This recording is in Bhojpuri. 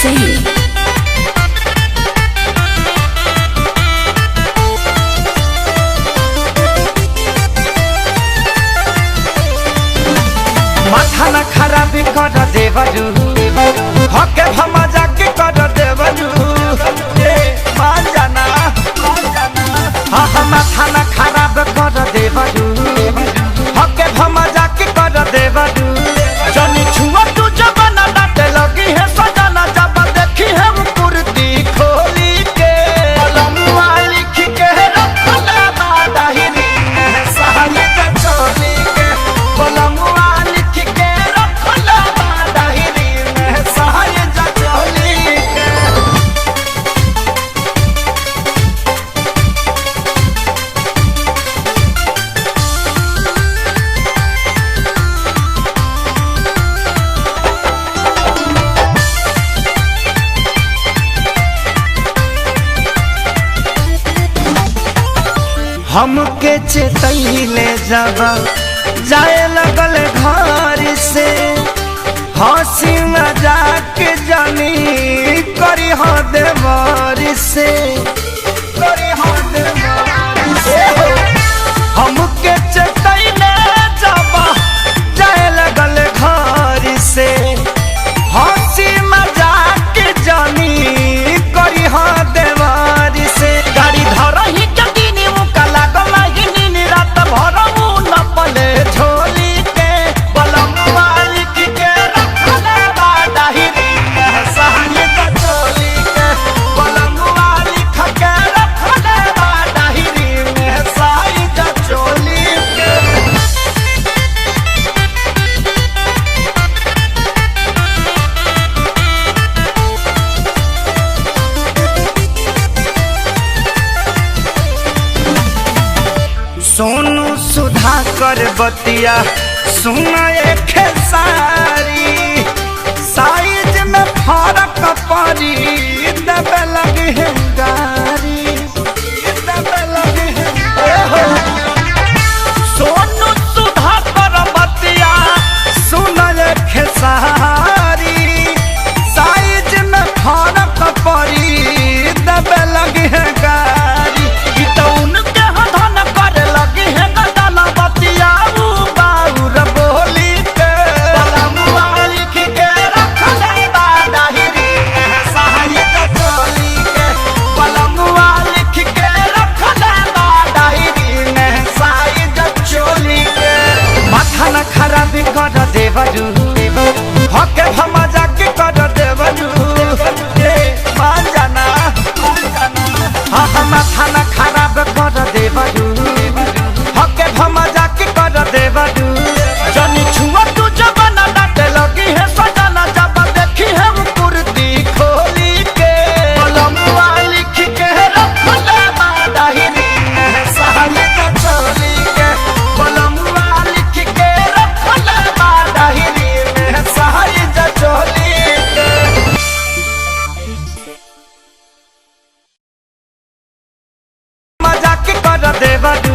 Singh. माथा न खराब कर देवरू हके भमा जाके कर देवरू मान जाना हाँ हाँ माथा न खराब कर देवरू हके भमा जाके कर देवरू जनी छुआ तू जबाना डाटे लगी है सजाना जब देखी है वो कुर्ती खोली के लम्बा लिख के रखला बादाहिनी सहाली के चोली के लम्बा हमके चेतैले जब जाए लगल घर से हंसी मजाक जानी करी हो देवर से हमके चेतैले जब जाए लगल घर से हंसी मजाक जानी करी हो देवर से गाड़ी धरही सोनू सुधाकर बतिया सुना एक सारी साइज में फर्क पड़ी दबे लगी है गारी दबे लगी है सोनू सुधाकर बतिया सुना एक सारी साइज में फर्क पड़ी दबे लगी है गारी तो उनके कर देवरू हके भमा जाके कर देवरू मान जाना हाँ हाँ माथा न खराब कर देवरू हके भमा जाके कर देवरू जनी छुआ तू जबाना डाटे लगी है सजाना जब देखी है वो कुर्ती खोली के लम्बा लिख के रखला बादाहिनी सहाली के चोली के लम्बा लिख के मजाक कर देवरू